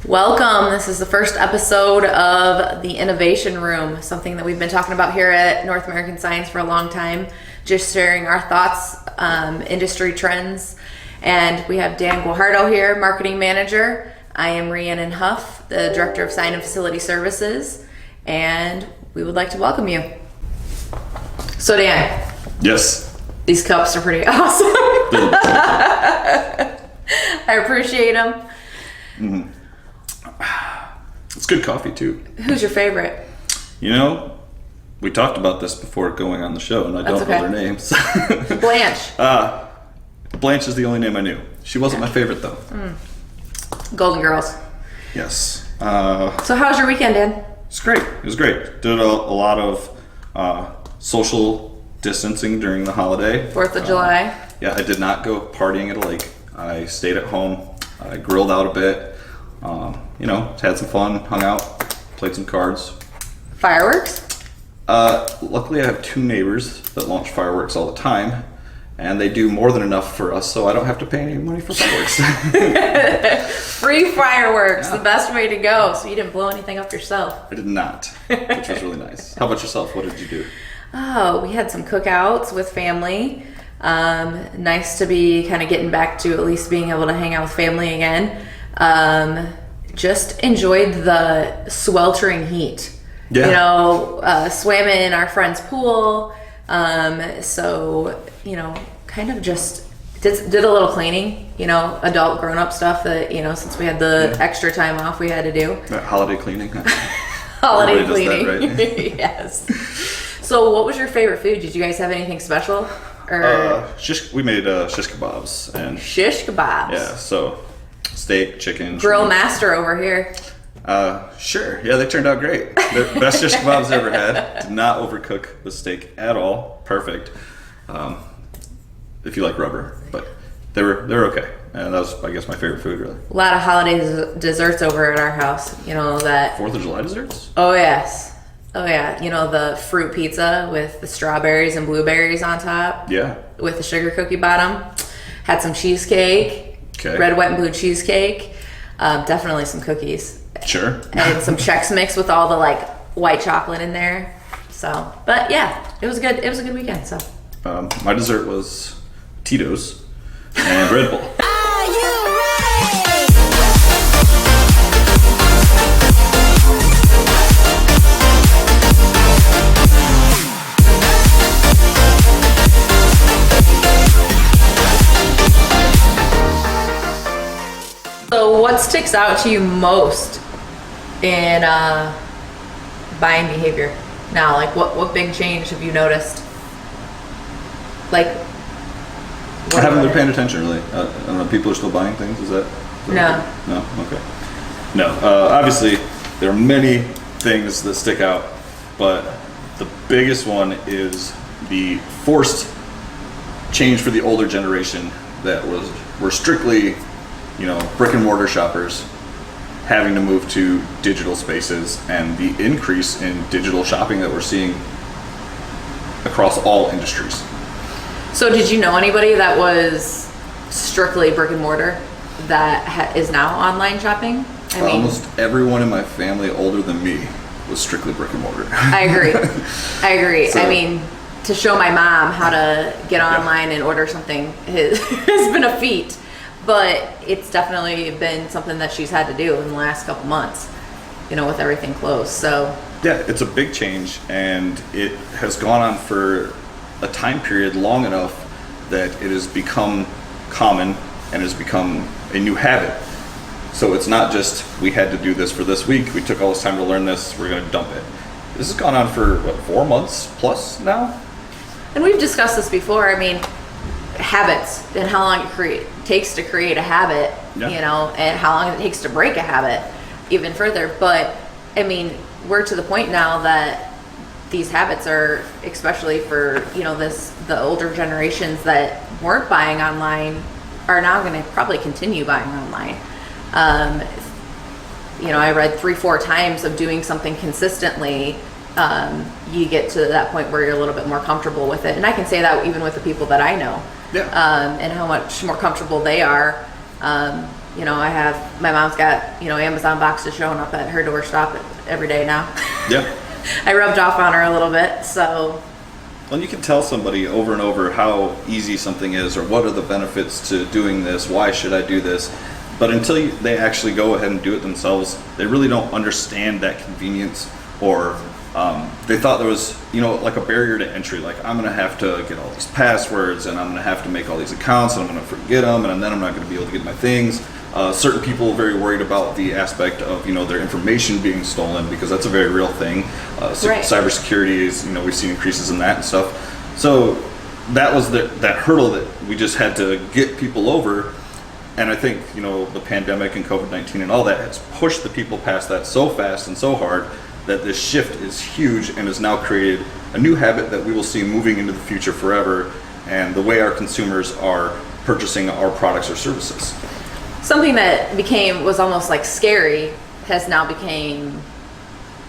Welcome. This is the first episode of the Innovation Room, something that we've been talking about here at North American Science for a long time, just sharing our thoughts, industry trends. And we have Dan Guajardo here, Marketing Manager. I am Rhiannon Huff, the Director of Sign and Facility Services, and we would like to welcome you. So Dan. Yes. These cups are pretty awesome. I appreciate them. Mm-hmm. It's good coffee too. Who's your favorite? You know, we talked about this before going on the show, and I don't know their names. Blanche. Blanche is the only name I knew. She wasn't my favorite though. Golden Girls. Yes. So how was your weekend, Dan? It's great. It was great. Did a lot of social distancing during the holiday. 4th of July. Yeah, I did not go partying at a lake. I stayed at home. I grilled out a bit. Had some fun, hung out, played some cards. Fireworks? Luckily I have two neighbors that launch fireworks all the time, and they do more than enough for us, so I don't have to pay any money for fireworks. Free fireworks, the best way to go. So you didn't blow anything up yourself? I did not, which was really nice. How about yourself? What did you do? Oh, we had some cookouts with family. Nice to be kind of getting back to at least being able to hang out with family again. Just enjoyed the sweltering heat. Yeah. Swam in our friend's pool. So, kind of just did a little cleaning, adult grown-up stuff that, since we had the extra time off we had to do. Holiday cleaning. Holiday cleaning. That, right? Yes. So what was your favorite food? Did you guys have anything special? Or we made shish kebabs. And shish kebabs. Yeah, so steak, chicken. Grill master over here. Sure. Yeah, they turned out great. The best shish kebabs I ever had. Did not overcook the steak at all. Perfect. If you like rubber, but they were okay. And that was, I guess, my favorite food, really. A lot of holiday desserts over at our house. That 4th of July desserts? Oh yes. Oh yeah. The fruit pizza with the strawberries and blueberries on top. Yeah. With the sugar cookie bottom. Had some cheesecake. Okay. Red, white, and blue cheesecake. Definitely some cookies. Sure. And some Chex Mix with all the white chocolate in there. So, but yeah, it was good. It was a good weekend. So. My dessert was Tito's and Red Bull. Are you ready? So what sticks out to you most in buying behavior now? What big change have you noticed? I haven't been paying attention really. I don't know, people are still buying things, is that No. No? Okay. No, obviously there are many things that stick out, but the biggest one is the forced change for the older generation that were strictly brick and mortar shoppers having to move to digital spaces, and the increase in digital shopping that we're seeing across all industries. So did you know anybody that was strictly brick and mortar that is now online shopping? Almost everyone in my family older than me was strictly brick and mortar. I agree. So, to show my mom how to get online and order something has been a feat. But it's definitely been something that she's had to do in the last couple months, with everything closed. So yeah, it's a big change, and it has gone on for a time period long enough that it has become common and has become a new habit. So it's not just we had to do this for this week, we took all this time to learn this, we're going to dump it. This has gone on for 4 months plus now? And we've discussed this before. Habits and how long it takes to create a habit, and how long it takes to break a habit even further. But we're to the point now that these habits are, especially for the older generations that weren't buying online, are now going to probably continue buying online. I read 3-4 times of doing something consistently. You get to that point where you're a little bit more comfortable with it, and I can say that even with the people that I know. Yeah. And how much more comfortable they are My mom's got, Amazon boxes showing up at her doorstep every day now. Yeah. I rubbed off on her a little bit, so. Well, you can tell somebody over and over how easy something is, or what are the benefits to doing this, why should I do this, but until they actually go ahead and do it themselves, they really don't understand that convenience, or they thought there was, like a barrier to entry, like I'm going to have to get all these passwords, and I'm going to have to make all these accounts, and I'm going to forget them, and then I'm not going to be able to get my things. Certain people are very worried about the aspect of, their information being stolen, because that's a very real thing. Right. Cybersecurity is, we've seen increases in that and stuff. So that was that hurdle that we just had to get people over. And I think, the pandemic and COVID-19 and all that has pushed the people past that so fast and so hard that this shift is huge and has now created a new habit that we will see moving into the future forever, and the way our consumers are purchasing our products or services. Something that was almost like scary has now became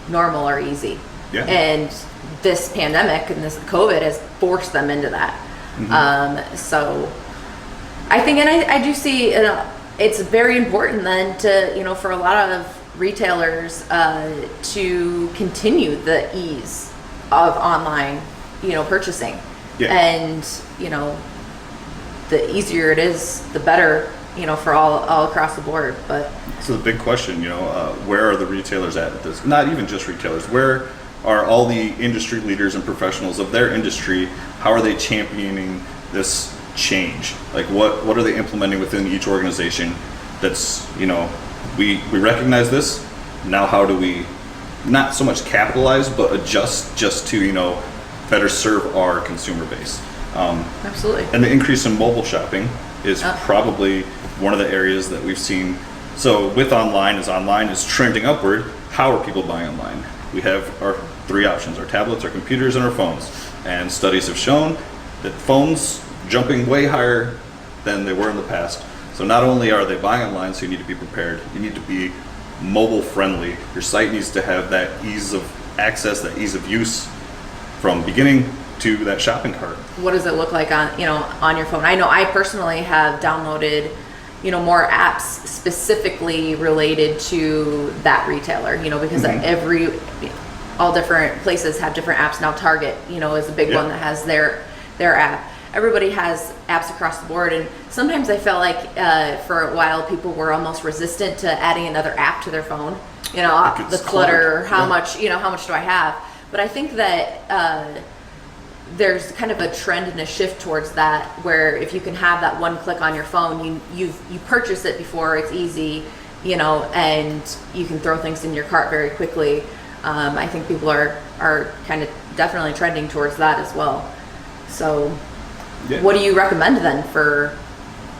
normal or easy. Yeah. And this pandemic and this COVID has forced them into that. Mm-hmm. So I think, and I do see, it's very important then to, for a lot of retailers to continue the ease of online, purchasing. Yeah. And, the easier it is, the better, for all across the board. But so the big question, where are the retailers at this? Not even just retailers. Where are all the industry leaders and professionals of their industry? How are they championing this change? Like what are they implementing within each organization? That's we recognize this. Now how do we not so much capitalize but adjust just to better serve our consumer base? Absolutely. And the increase in mobile shopping is probably one of the areas that we've seen. So with online is trending upward, how are people buying online? We have our three options: our tablets, our computers, and our phones. And studies have shown that phones jumping way higher than they were in the past. So not only are they buying online, so you need to be prepared, you need to be mobile friendly. Your site needs to have that ease of access, that ease of use from beginning to that shopping cart. What does it look like on your phone? I know I personally have downloaded more apps specifically related to that retailer, because all different places have different apps now. Target is a big one that has their app. Everybody has apps across the board, and sometimes I felt like for a while people were almost resistant to adding another app to their phone. The clutter, how much do I have? But I think that there's kind of a trend and a shift towards that, where if you can have that one click on your phone, you purchase it before it's easy, and you can throw things in your cart very quickly. I think people are kind of definitely trending towards that as well. So what do you recommend then for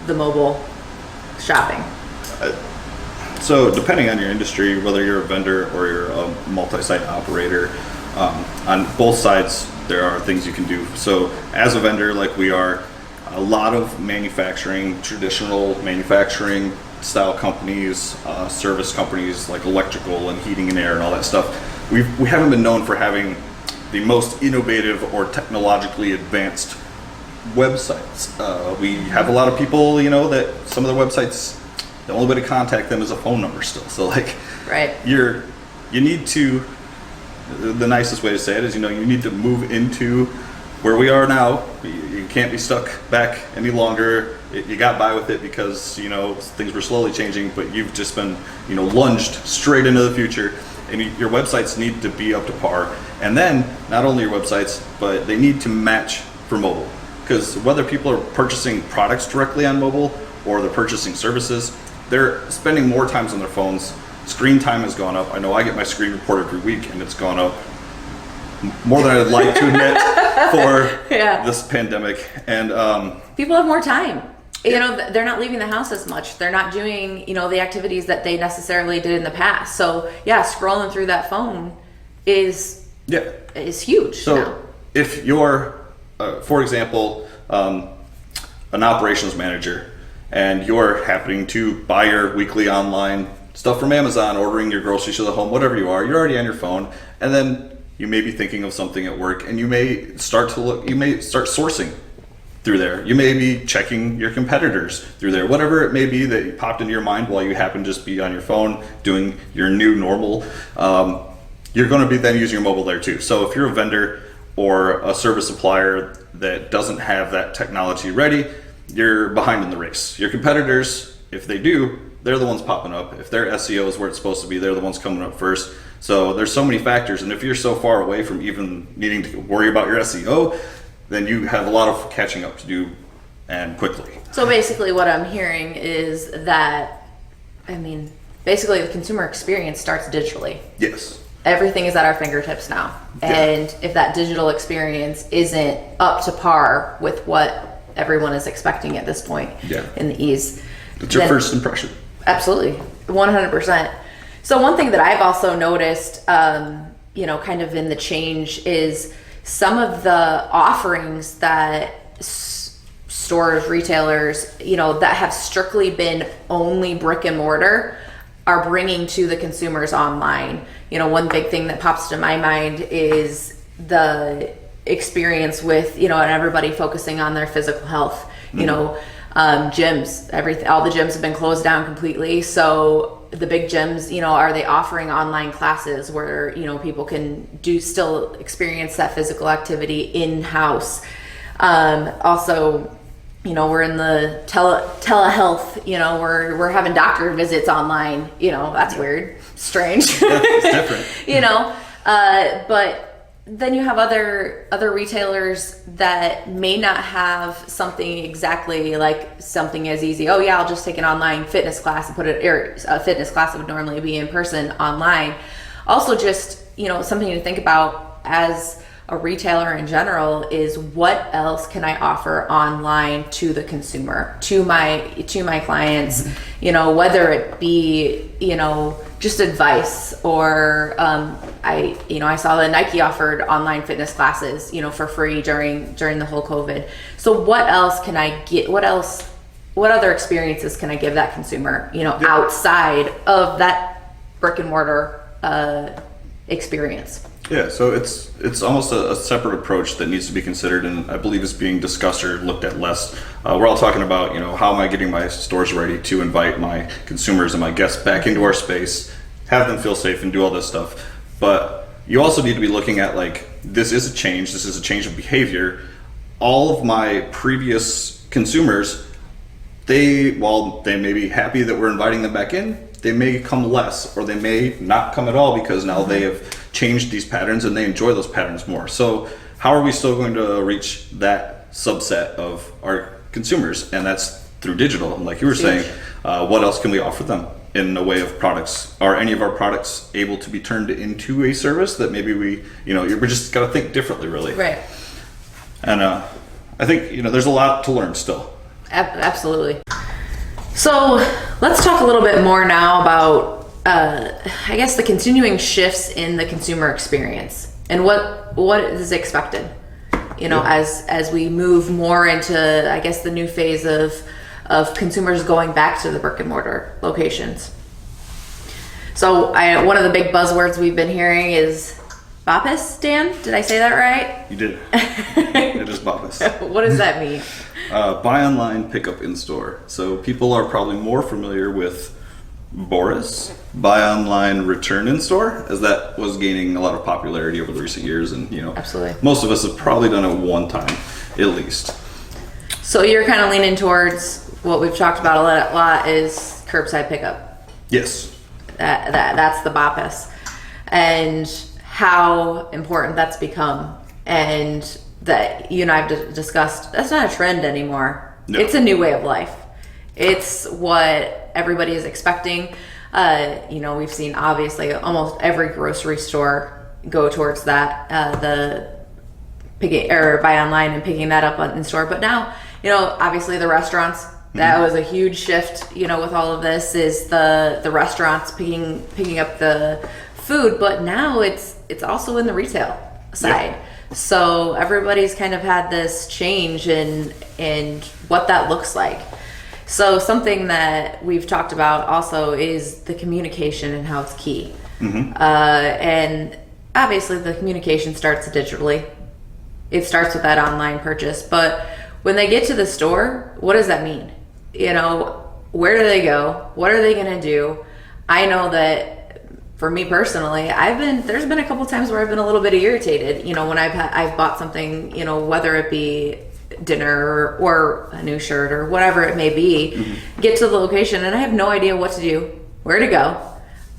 the mobile shopping? So depending on your industry, whether you're a vendor or you're a multi-site operator, on both sides there are things you can do. So as a vendor, like we are, a lot of traditional manufacturing style companies, service companies like electrical and heating and air and all that stuff, we haven't been known for having the most innovative or technologically advanced websites. We have a lot of people, that some of their websites, the only way to contact them is a phone number still. So right. You need to, the nicest way to say it is, you need to move into where we are now. You can't be stuck back any longer. You got by with it because, things were slowly changing, but you've just been, lunged straight into the future, and your websites need to be up to par. And then not only your websites, but they need to match for mobile. Because whether people are purchasing products directly on mobile or they're purchasing services, they're spending more times on their phones. Screen time has gone up. I know I get my screen report every week, and it's gone up more than I'd like to admit for this pandemic. And people have more time. They're not leaving the house as much. They're not doing, the activities that they necessarily did in the past. So scrolling through that phone is huge. So now. If you're, for example, an operations manager, and you're happening to buy your weekly online stuff from Amazon, ordering your groceries to the home, whatever you are, you're already on your phone, and then you may be thinking of something at work, and you may start sourcing through there. You may be checking your competitors through there, whatever it may be that popped into your mind while you happen to just be on your phone doing your new normal. You're going to be then using your mobile there too. So if you're a vendor or a service supplier that doesn't have that technology ready, you're behind in the race. Your competitors, if they do, they're the ones popping up. If their SEO is where it's supposed to be, they're the ones coming up first. So there's so many factors, and if you're so far away from even needing to worry about your SEO, then you have a lot of catching up to do, and quickly. So basically what I'm hearing is that, basically the consumer experience starts digitally. Yes. Everything is at our fingertips now. And if that digital experience isn't up to par with what everyone is expecting at this point in the ease. It's your first impression. Absolutely. 100%. So one thing that I've also noticed, kind of in the change is some of the offerings that stores, retailers, that have strictly been only brick and mortar are bringing to the consumers online. One big thing that pops to my mind is the experience with, and everybody focusing on their physical health. Gyms, all the gyms have been closed down completely. So the big gyms, are they offering online classes where, people can still experience that physical activity in-house? Also, we're in the telehealth, we're having doctor visits online, that's weird, strange. Yeah, it's different. But then you have other retailers that may not have something exactly like something as easy. Oh yeah, I'll just take an online fitness class and put it, or a fitness class that would normally be in person online. Also, just something to think about as a retailer in general is what else can I offer online to the consumer, to my clients, whether it be just advice or I saw that Nike offered online fitness classes for free during the whole COVID. So what else can I get? What other experiences can I give that consumer outside of that brick and mortar experience? Yeah, so it's almost a separate approach that needs to be considered, and I believe is being discussed or looked at less. We're all talking about, how am I getting my stores ready to invite my consumers and my guests back into our space, have them feel safe and do all this stuff. But you also need to be looking at this is a change of behavior. All of my previous consumers, while they may be happy that we're inviting them back in, they may come less, or they may not come at all because now they have changed these patterns and they enjoy those patterns more. So how are we still going to reach that subset of our consumers? And that's through digital. And like you were saying, what else can we offer them in the way of products? Are any of our products able to be turned into a service that maybe we just got to think differently, really? Right. And I think, there's a lot to learn still. Absolutely. So let's talk a little bit more now about I guess the continuing shifts in the consumer experience and what is expected, as we move more into, I guess, the new phase of consumers going back to the brick and mortar locations. So one of the big buzzwords we've been hearing is Bappus. Dan, did I say that right? You did. It is Bappus. What does that mean? Buy online, pick up in store. So people are probably more familiar with Boris, buy online, return in store, as that was gaining a lot of popularity over the recent years, and absolutely, most of us have probably done it one time at least. So you're kind of leaning towards what we've talked about a lot is curbside pickup. Yes, that's the Bappus, and how important that's become, and that you and I have discussed. That's not a trend anymore. No. It's a new way of life. It's what everybody is expecting. We've seen obviously almost every grocery store go towards that, the picking or buy online and picking that up in store. But now, obviously the restaurants, that was a huge shift, with all of this is the restaurants picking up the food, but now it's also in the retail side. Yep. So everybody's kind of had this change in what that looks like. So something that we've talked about also is the communication and how it's key. And obviously the communication starts digitally. It starts with that online purchase, but when they get to the store, what does that mean? You know, where do they go? What are they going to do? I know that for me personally, there's been a couple times where I've been a little bit irritated, you know, when I've bought something, you know, whether it be dinner or a new shirt or whatever it may be, get to the location and I have no idea what to do, where to go.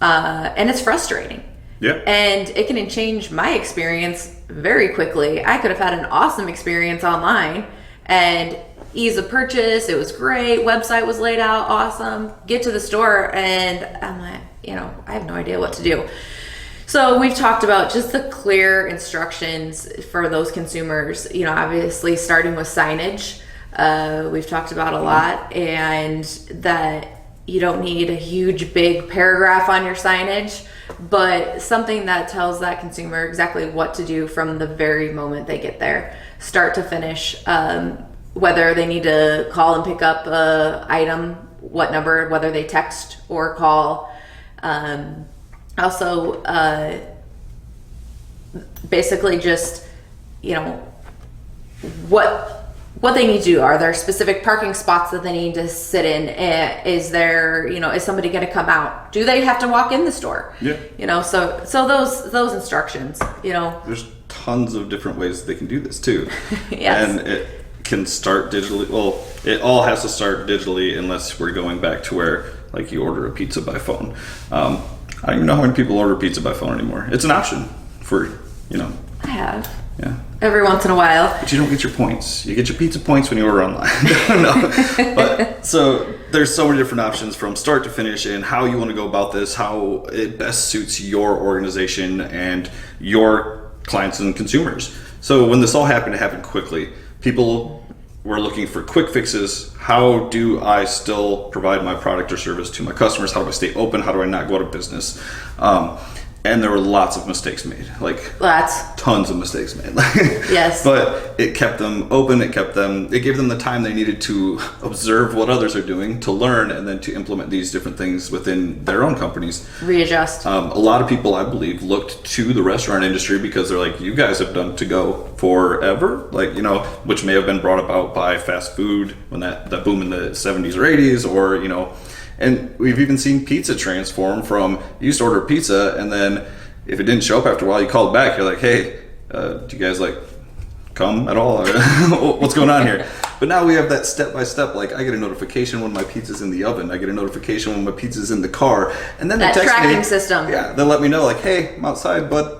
And it's frustrating. Yeah. And it can change my experience very quickly. I could have had an awesome experience online and ease of purchase. It was great. Website was laid out awesome. Get to the store and I'm like, you know, I have no idea what to do. So we've talked about just the clear instructions for those consumers, you know, obviously starting with signage. We've talked about a lot, and that you don't need a huge big paragraph on your signage, but something that tells that consumer exactly what to do from the very moment they get there, start to finish, whether they need to call and pick up a item, what number, whether they text or call. Also, basically just, you know, what they need to do. Are there specific parking spots that they need to sit in? Is there, you know, is somebody going to come out? Do they have to walk in the store? Yeah. You know, so those instructions, you know. There's tons of different ways they can do this too. Yes. And it can start digitally. Well, it all has to start digitally unless we're going back to where, like, you order a pizza by phone. I don't even know how many people order pizza by phone anymore. It's an option for, you know. I have. Yeah. Every once in a while. But you don't get your points. You get your pizza points when you order online. No. But so there's so many different options from start to finish and how you want to go about this, how it best suits your organization and your clients and consumers. So when this all happened, it happened quickly. People were looking for quick fixes. How do I still provide my product or service to my customers? How do I stay open? How do I not go out of business? And there were lots of mistakes made, like tons of mistakes made. Yes. But it kept them open. It gave them the time they needed to observe what others are doing, to learn, and then to implement these different things within their own companies. Readjust. A lot of people, I believe, looked to the restaurant industry because they're like, you guys have done to go forever, like, you know, which may have been brought about by fast food when that boom in the 70s or 80s, or, you know. And we've even seen pizza transform from, you used to order pizza, and then if it didn't show up after a while, you called back. You're like, hey, do you guys like come at all? What's going on here? But now we have that step-by-step, like, I get a notification when my pizza's in the oven. I get a notification when my pizza's in the car. And then that they text tracking me, system. Yeah, they'll let me know, like, hey, I'm outside, but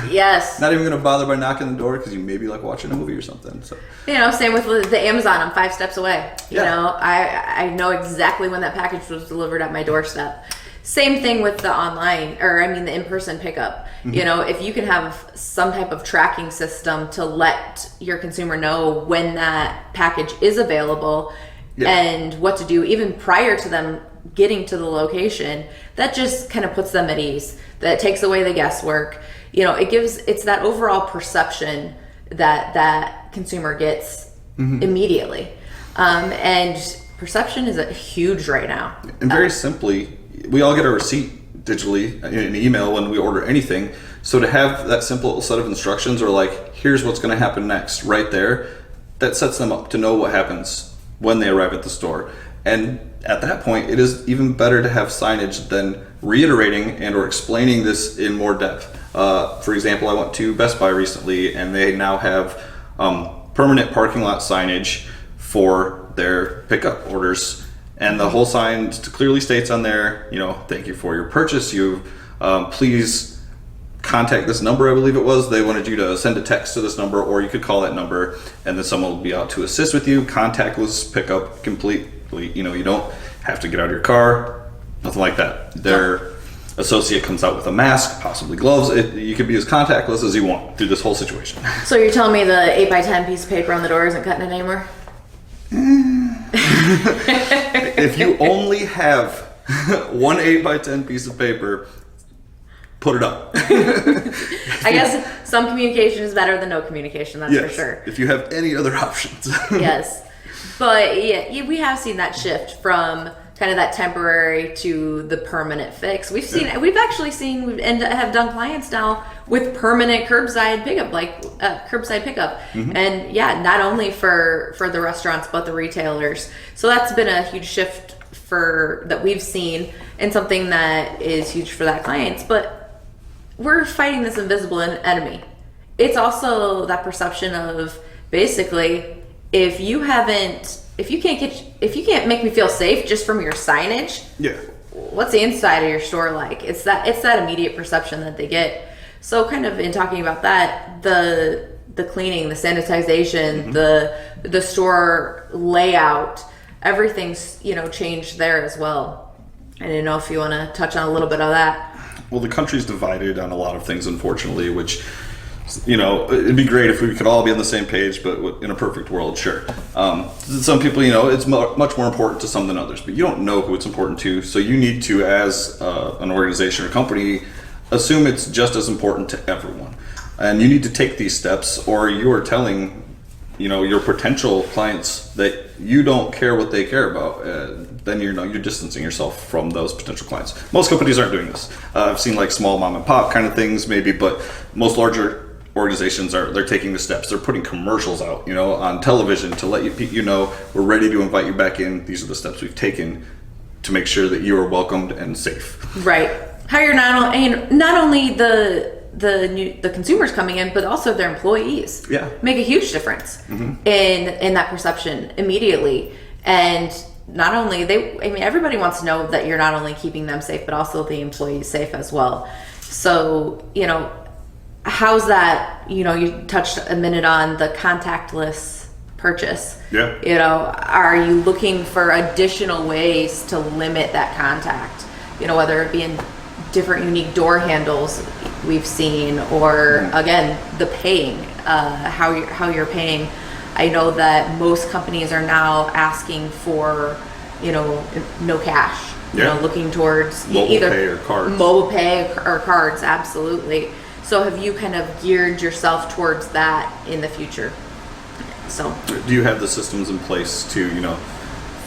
yes. Not even going to bother by knocking the door because you may be like watching a movie or something. So, you know, same with the Amazon. I'm 5 steps away. You Yeah. know, I know exactly when that package was delivered at my doorstep. Same thing with the online, or I mean the in-person pickup. You know, if you can have some type of tracking system to let your consumer know when that package is available and what to do even prior to them getting to the location, that just kind of puts them at ease. That takes away the guesswork. You know, it's that overall perception that consumer gets immediately. And perception is huge right now. And very simply, we all get a receipt digitally in an email when we order anything. So to have that simple set of instructions, or like, here's what's going to happen next right there, that sets them up to know what happens when they arrive at the store. And at that point, it is even better to have signage than reiterating and or explaining this in more depth. For example, I went to Best Buy recently, and they now have permanent parking lot signage for their pickup orders. And the whole sign clearly states on there, you know, thank you for your purchase. Please contact this number, I believe it was. They wanted you to send a text to this number, or you could call that number, and then someone will be out to assist with you. Contactless pickup completely. You know, you don't have to get out of your car, nothing like that. Their associate comes out with a mask, possibly gloves. You can be as contactless as you want through this whole situation. So you're telling me the 8x10 piece of paper on the door isn't cutting it anymore? If you only have one 8x10 piece of paper, put it up. I guess some communication is better than no communication, that's for sure. If you have any other options. Yes. But yeah, we have seen that shift from kind of that temporary to the permanent fix. We've actually seen and have done clients now with permanent curbside pickup, like curbside pickup. And yeah, not only for the restaurants, but the retailers. So that's been a huge shift that we've seen, and something that is huge for that clients. But we're fighting this invisible enemy. It's also that perception of basically, if you can't make me feel safe just from your signage, what's the inside of your store like? It's that immediate perception that they get. So kind of in talking about that, the cleaning, the sanitization, the store layout, everything's changed there as well. I didn't know if you want to touch on a little bit of that. Well, the country's divided on a lot of things, unfortunately, which, it'd be great if we could all be on the same page, but in a perfect world, sure. Some people, it's much more important to some than others, but you don't know who it's important to, so you need to, as an organization or company, assume it's just as important to everyone. And you need to take these steps, or you are telling your potential clients that you don't care what they care about, then you're distancing yourself from those potential clients. Most companies aren't doing this. I've seen like small mom and pop kind of things maybe, but most larger organizations they're taking the steps. They're putting commercials out, on television to let you know we're ready to invite you back in. These are the steps we've taken to make sure that you are welcomed and safe. Right. How you're not only the consumers coming in, but also their employees. Yeah. Make a huge difference in that perception immediately. And not only everybody wants to know that you're not only keeping them safe, but also the employees safe as well. So, how's that, you touched a minute on the contactless purchase. Yeah. Are you looking for additional ways to limit that contact? Whether it be in different unique door handles we've seen, or again, the paying, how you're paying. I know that most companies are now asking for, no cash, looking towards mobile pay or cards. Mobile pay or cards, absolutely. So have you kind of geared yourself towards that in the future? So do you have the systems in place to,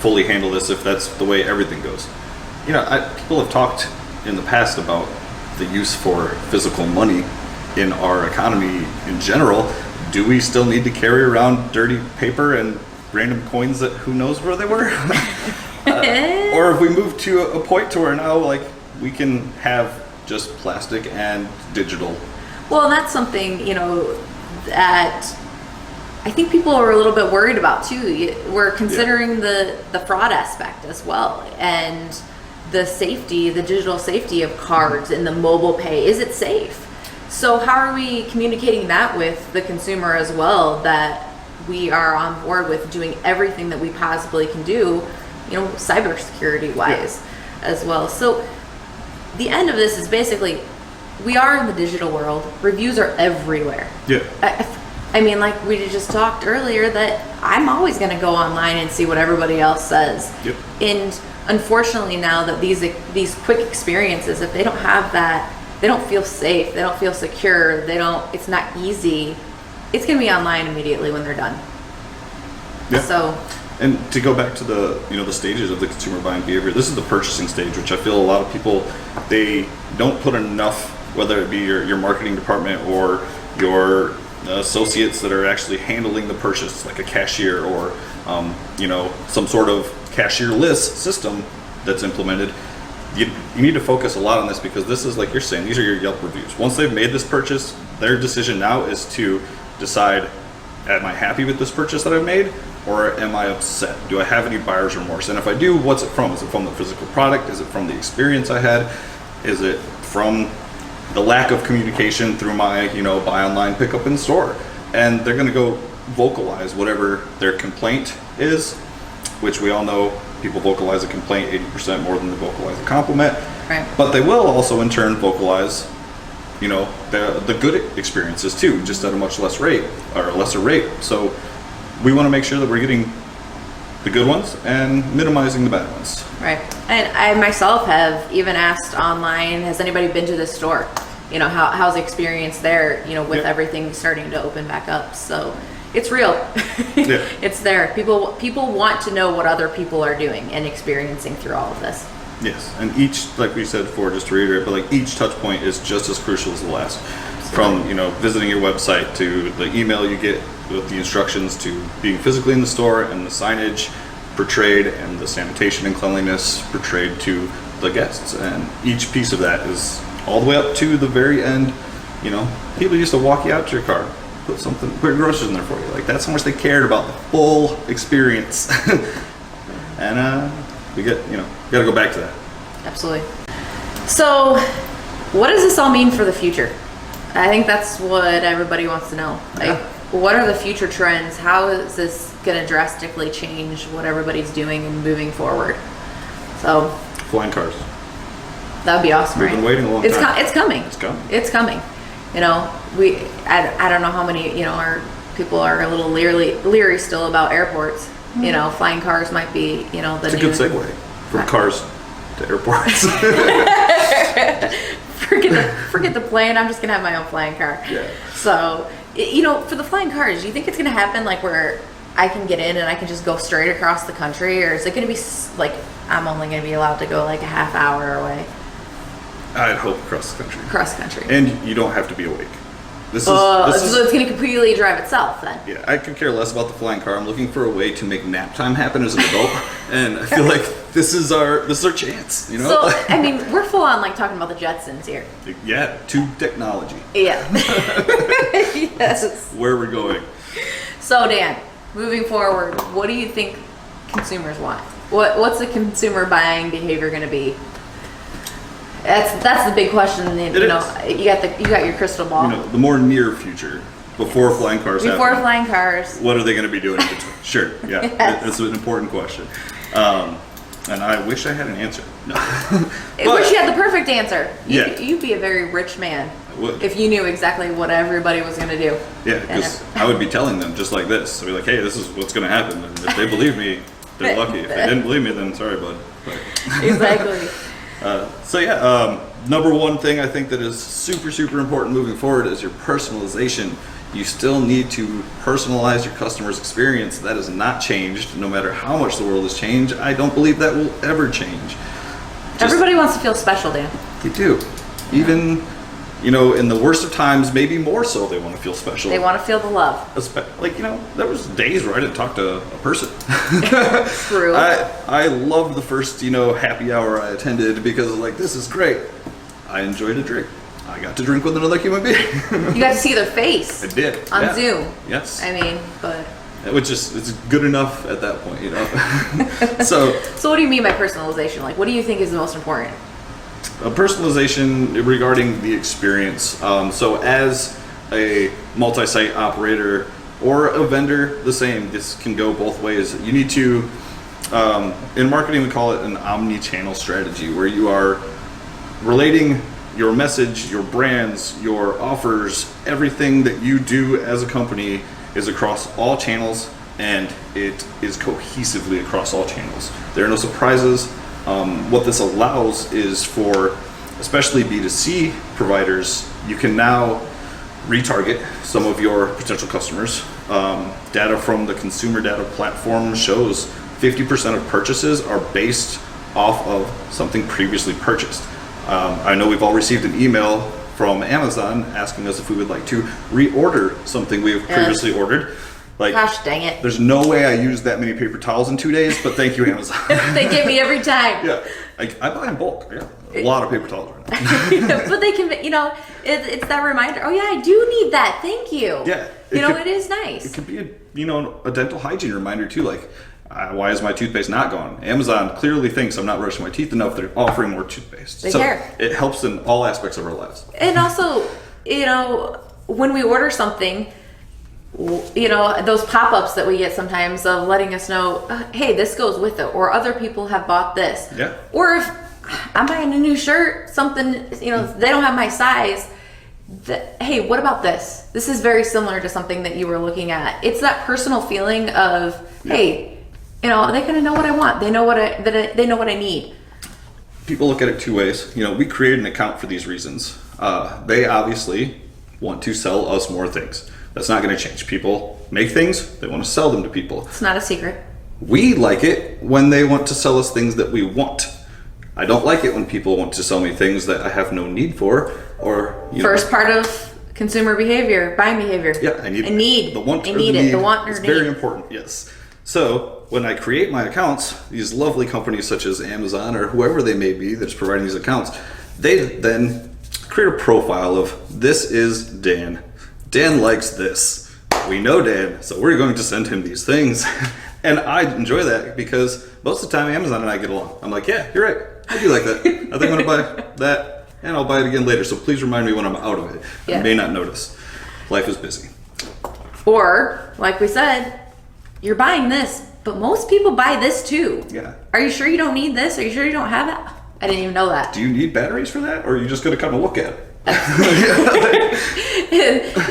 fully handle this if that's the way everything goes? People have talked in the past about the use for physical money in our economy in general. Do we still need to carry around dirty paper and random coins that who knows where they were? Or have we moved to a point to where now we can have just plastic and digital? Well, that's something that I think people are a little bit worried about too. We're considering the fraud aspect as well, and the safety, the digital safety of cards and the mobile pay. Is it safe? So how are we communicating that with the consumer as well, that we are on board with doing everything that we possibly can do, cybersecurity wise as well. So the end of this is basically, we are in the digital world. Reviews are everywhere. Yeah. Like we just talked earlier, that I'm always going to go online and see what everybody else says. Yep. And unfortunately now that these quick experiences, if they don't have that, they don't feel safe, they don't feel secure, it's not easy, it's going to be online immediately when they're done. Yeah. So, and to go back to the stages of the consumer buying behavior, this is the purchasing stage, which I feel a lot of people, they don't put enough, whether it be your marketing department or your associates that are actually handling the purchase, like a cashier or some sort of cashier list system that's implemented. You need to focus a lot on this, because this is, like you're saying, these are your Yelp reviews. Once they've made this purchase, their decision now is to decide, am I happy with this purchase that I've made, or am I upset? Do I have any buyer's remorse? And if I do, what's it from? Is it from the physical product? Is it from the experience I had? Is it from the lack of communication through my, buy online, pick up in store? And they're going to go vocalize whatever their complaint is, which we all know people vocalize a complaint 80% more than they vocalize a compliment. right. But they will also in turn vocalize, the good experiences too, just at a much less rate or a lesser rate. So we want to make sure that we're getting the good ones and minimizing the bad ones. Right. And I myself have even asked online, has anybody been to this store? How's the experience there, with everything starting to open back up? So, it's real. Yeah. It's there. People want to know what other people are doing and experiencing through all of this. Yes, and each, like we said before, just to reiterate, but like each touch point is just as crucial as the last. From, you know, visiting your website to the email you get with the instructions to being physically in the store and the signage portrayed and the sanitation and cleanliness portrayed to the guests. And each piece of that is all the way up to the very end. You know, people used to walk you out to your car, put groceries in there for you. Like, that's how much they cared about the full experience. And we got to go back to that. Absolutely. So, what does this all mean for the future? I think that's what everybody wants to know. Like, what are the future trends? How is this going to drastically change what everybody's doing and moving forward? So, Flying cars. that would be awesome, We've right? been waiting a long It's time. It's coming. It's coming. It's coming. You know, I don't know how many, you know, our people are a little leery still about airports. You know, flying cars might be, you know, the It's a new... good segue from cars to airports. Forget the plane. I'm just gonna have my own flying car. Yeah. So, you know, for the flying cars, do you think it's gonna happen like where I can get in and I can just go straight across the country, or is it gonna be like I'm only gonna be allowed to go like a half hour away I'd hope across the country. across the country? And you don't have to be awake. This So is it's gonna completely drive itself then. yeah. I could care less about the flying car. I'm looking for a way to make nap time happen as an adult, and I feel like this is our chance. You know. So I mean, we're full on like talking about the Jetsons here. Yeah, to technology. Yeah. Yes. Where we're going. So Dan, moving forward, what do you think consumers want? What's the consumer buying behavior going to be? That's the big question. You know, you got your crystal ball. You know, the more near future, before flying cars Before happen, flying cars. what are they going to be doing in between? Sure, yeah, Yes. that's an important question. And I wish I had an answer. No. I wish you had the perfect answer. You'd be a very rich man I would. if you knew exactly what everybody was going to do. Yeah, because I would be telling them just like this. I'd be like, hey, this is what's going to happen. And if they believe me, they're lucky. If they didn't believe me, then sorry, bud. But, Exactly. number one thing I think that is super, super important moving forward is your personalization. You still need to personalize your customer's experience. That has not changed, no matter how much the world has changed. I don't believe that will ever change. Everybody wants to feel special, Dan. They do. Even, you know, in the worst of times, maybe more so, they want to feel special. They want to feel the love. Like, you know, there was days where I didn't talk to a person. True. I loved the first, you know, happy hour I attended because I was like, this is great. I enjoyed a drink. I got to drink with another human being. You got to see their face I did. on yeah. Zoom. Yes. I mean, but... Which is, it's good enough at that point, you know. So what do you mean by personalization? Like, what do you think is the most important? personalization regarding the experience. So as a multi-site operator or a vendor, the same. This can go both ways. You need to, in marketing, we call it an omni-channel strategy, where you are relating your message, your brands, your offers, everything that you do as a company is across all channels, and it is cohesively across all channels. There are no surprises. What this allows is for, especially B2C providers, you can now retarget some of your potential customers. Data from the consumer data platform shows 50% of purchases are based off of something previously purchased. I know we've all received an email from Amazon asking us if we would like to reorder something we have previously ordered. Like, Gosh dang it. there's no way I used that many paper towels in 2 days, but thank you, Amazon. They get me every time. Yeah, I buy in bulk. Yeah, a lot of paper towels right now. But they can, you know, it's that reminder. Oh yeah, I do need that. Thank you. Yeah, It is nice. It could be a dental hygiene reminder too. Like, why is my toothpaste not gone? Amazon clearly thinks I'm not brushing my teeth enough. They're offering more toothpaste. They so care. It helps in all aspects of our lives. And also, you know, when we order something, you know, those pop-ups that we get sometimes of letting us know, hey, this goes with it, or other people have bought this. Yeah. Or if I'm buying a new shirt, something, you know, they don't have my size, hey, what about this? This is very similar to something that you were looking at. It's that personal feeling of, hey, you know, they kind of know what I want. They know what they know what I need. People look at it two ways. You know, we created an account for these reasons. They obviously want to sell us more things. That's not going to change. People make things, they want to sell them to people. It's not a secret. We like it when they want to sell us things that we want. I don't like it when people want to sell me things that I have no need for, or First part of consumer behavior, buying behavior. Yeah, I need the want or the need. The want or is need. Very important. Yes. So when I create my accounts, these lovely companies such as Amazon or whoever they may be that's providing these accounts, they then create a profile of this is Dan. Dan likes this. We know Dan, so we're going to send him these things. And I enjoy that because most of the time Amazon and I get along. I'm like, yeah, you're right. I do like that. I think I'm going to buy that, and I'll buy it again later. So please remind me when I'm out of it. Yeah. I may not notice. Life is busy. Or, like we said, you're buying this, but most people buy this too. Yeah. Are you sure you don't need this? Are you sure you don't have it? I didn't even know that. Do you need batteries for that, or are you just going to come and look at it?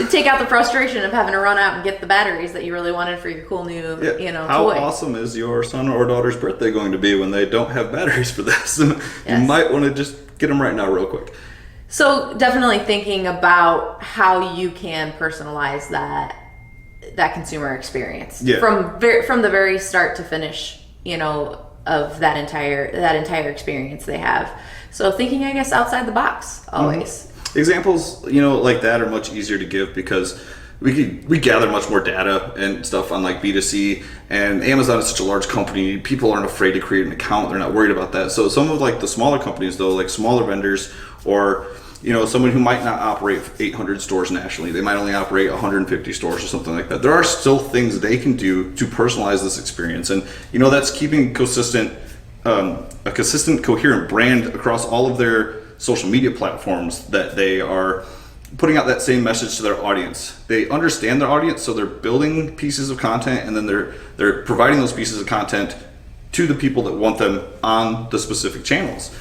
Take out the frustration of having to run out and get the batteries that you really wanted for your cool new, How toy. awesome is your son or daughter's birthday going to be when they don't have batteries for this? Yes. You might want to just get them right now real quick. So definitely thinking about how you can personalize that consumer experience from the very start to finish, of that entire experience they have. So thinking, I guess, outside the box always. Examples, like that are much easier to give because we gather much more data and stuff on like B2C, and Amazon is such a large company. People aren't afraid to create an account. They're not worried about that. So some of like the smaller companies though, like smaller vendors or someone who might not operate 800 stores nationally, they might only operate 150 stores or something like that. There are still things they can do to personalize this experience, and that's keeping a consistent, coherent brand across all of their social media platforms, that they are putting out that same message to their audience. They understand their audience, so they're building pieces of content, and then they're providing those pieces of content to the people that want them on the specific channels.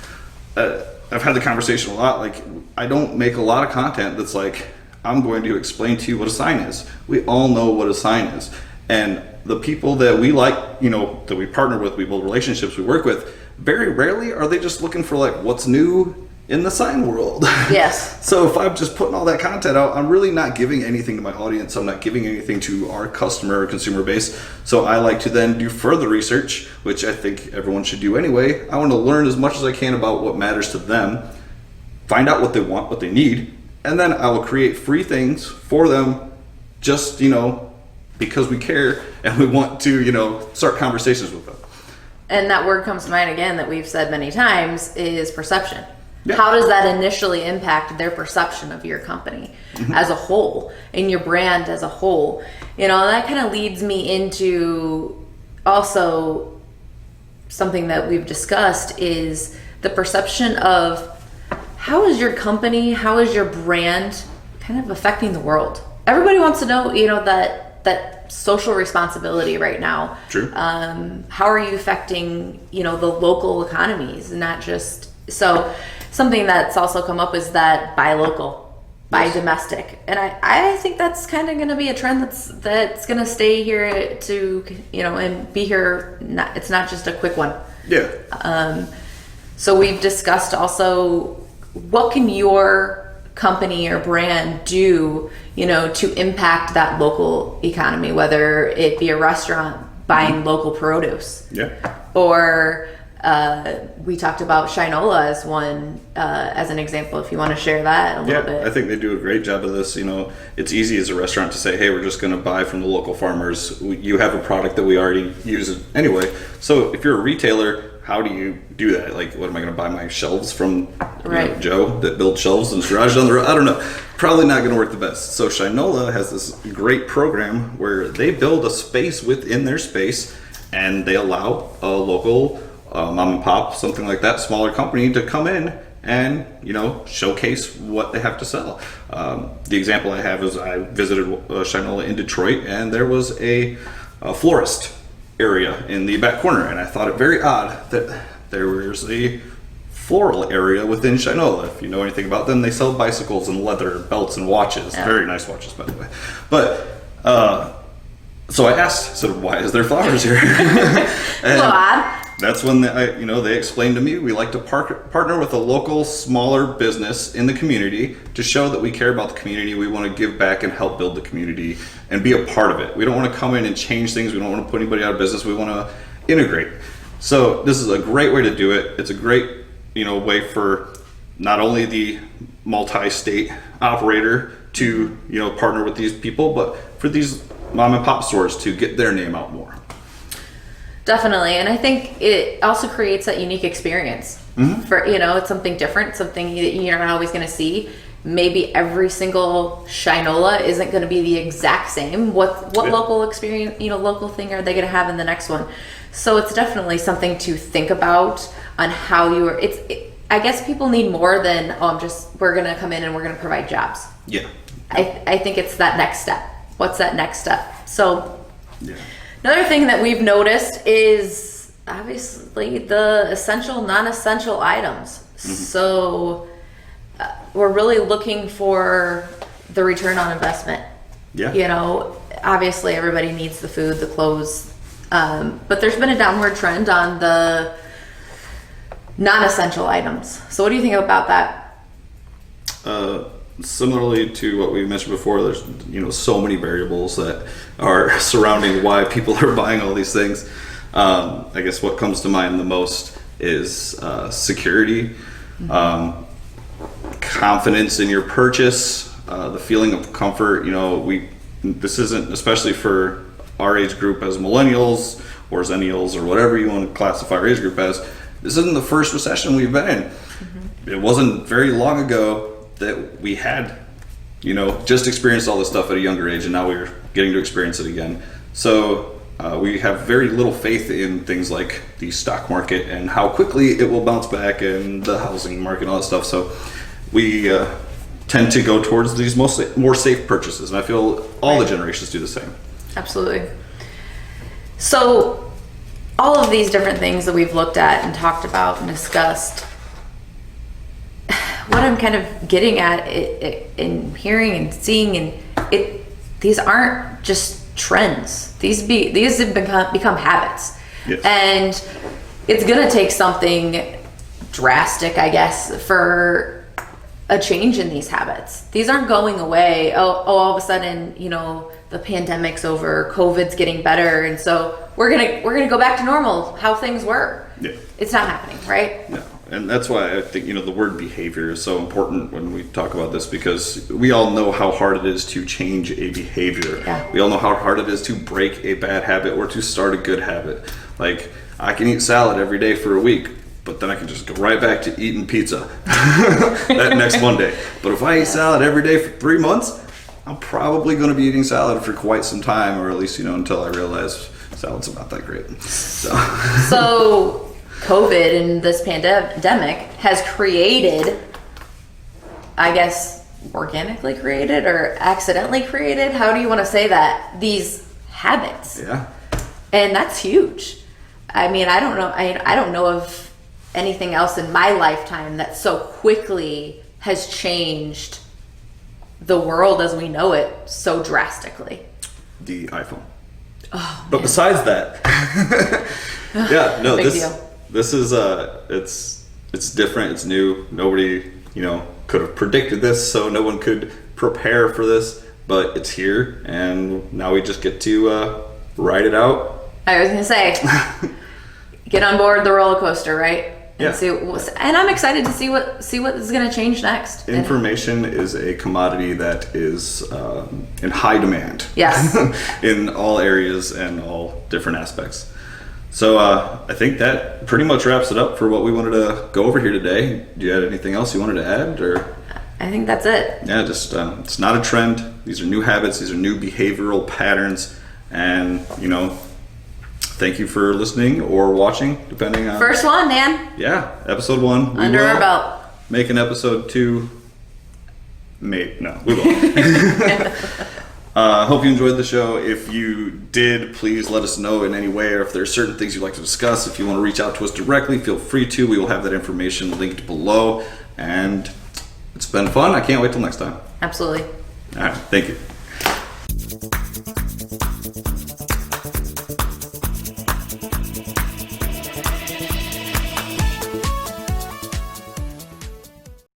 I've had the conversation a lot, like I don't make a lot of content that's like, I'm going to explain to you what a sign is. We all know what a sign is. And the people that we like, that we partner with, we build relationships, we work with, very rarely are they just looking for like what's new in the sign world. Yes. So if I'm just putting all that content out, I'm really not giving anything to my audience. I'm not giving anything to our customer or consumer base. So I like to then do further research, which I think everyone should do anyway. I want to learn as much as I can about what matters to them, find out what they want, what they need, and then I will create free things for them just, because we care and we want to, start conversations with them. And that word comes to mind again that we've said many times is perception. Yeah. How does that initially impact their perception of your company as a whole and your brand as a whole? That kind of leads me into also something that we've discussed is the perception of how is your company, how is your brand kind of affecting the world? Everybody wants to know, that social responsibility right now. True. How are you affecting, the local economies, not just so. Something that's also come up is that buy local, buy domestic, and I think that's kind of going to be a trend that's going to stay here to and be here. It's not just a quick one. Yeah. So we've discussed also what can your company or brand do, to impact that local economy, whether it be a restaurant buying local produce, or we talked about Shinola as one, as an example, if you want to share that a little bit. I think they do a great job of this. It's easy as a restaurant to say, hey, we're just going to buy from the local farmers. You have a product that we already use anyway. So if you're a retailer, how do you do that? Like, what am I going to buy my shelves from Joe that builds shelves in his garage down the road? I don't know. Probably not going to work the best. So Shinola has this great program where they build a space within their space, and they allow a local mom and pop, something like that, smaller company to come in and showcase what they have to sell. The example I have is I visited Shinola in Detroit, and there was a florist area in the back corner, and I thought it very odd that there was a floral area within Shinola. If you know anything about them, they sell bicycles and leather belts and watches. Very nice watches, by the way. But so I asked, why is there flowers here? Well, odd. that's when they explained to me we like to partner with a local smaller business in the community to show that we care about the community. We want to give back and help build the community and be a part of it. We don't want to come in and change things. We don't want to put anybody out of business. We want to integrate. So this is a great way to do it. It's a great way for not only the multi-state operator to partner with these people, but for these mom and pop stores to get their name out more. Definitely, and I think it also creates that unique experience. For it's something different, something that you're not always going to see. Maybe every single Shinola isn't going to be the exact same. What local experience, local thing are they going to have in the next one? So it's definitely something to think about on how you are. I guess people need more than we're going to come in and we're going to provide jobs. Yeah. I think it's that next step. What's that next step? So. Yeah. Another thing that we've noticed is obviously the essential, non-essential items. So we're really looking for the return on investment. Yeah. Obviously everybody needs the food, the clothes, but there's been a downward trend on the non-essential items. So what do you think about that? Similarly to what we mentioned before, there's so many variables that are surrounding why people are buying all these things. I guess what comes to mind the most is security, confidence in your purchase, the feeling of comfort. This isn't, especially for our age group as millennials or zennials or whatever you want to classify our age group as. This isn't the first recession we've been in. It wasn't very long ago that we had, just experienced all this stuff at a younger age, and now we're getting to experience it again. So we have very little faith in things like the stock market and how quickly it will bounce back, and the housing market and all that stuff. So we tend to go towards these more safe purchases, and I feel all the generations do the same. Absolutely. So all of these different things that we've looked at and talked about and discussed, what I'm kind of getting at in hearing and seeing, and these aren't just trends. These have become habits. Yes. And it's gonna take something drastic, I guess, for a change in these habits. These aren't going away. All of a sudden, the pandemic's over, COVID's getting better, and so we're gonna go back to normal, how things were. Yeah. It's not happening, right? No. And that's why I think, the word behavior is so important when we talk about this, because we all know how hard it is to change a behavior. Yeah. We all know how hard it is to break a bad habit or to start a good habit. Like, I can eat salad every day for a week, but then I can just go right back to eating pizza that next Monday. But if I eat salad every day for 3 months, I'm probably going to be eating salad for quite some time, or at least, until I realize salad's not that great. So COVID and this pandemic has created, I guess, organically created or accidentally created, how do you want to say that, these habits. Yeah. And that's huge. I mean, I don't know of anything else in my lifetime that so quickly has changed the world as we know it so drastically. The iPhone. Oh, but man. Besides that, yeah, no, Big deal. This is it's different, it's new. Nobody, could have predicted this, so no one could prepare for this, but it's here, and now we just get to ride it out. I was gonna say, get on board the roller coaster, right? Yeah. And I'm excited to see what is gonna change next. Information is a commodity that is in high demand. Yes. In all areas and all different aspects. So I think that pretty much wraps it up for what we wanted to go over here today. Do you have anything else you wanted to add, or? I think that's it. Yeah, just it's not a trend. These are new habits. These are new behavioral patterns, and thank you for listening or watching, depending on. First one, man. Yeah, episode 1. Under our belt. Make an episode 2. No, we won't. Hope you enjoyed the show. If you did, please let us know in any way, or if there's certain things you'd like to discuss. If you want to reach out to us directly, feel free to. We will have that information linked below. And it's been fun. I can't wait till next time. Absolutely. All right. Thank you.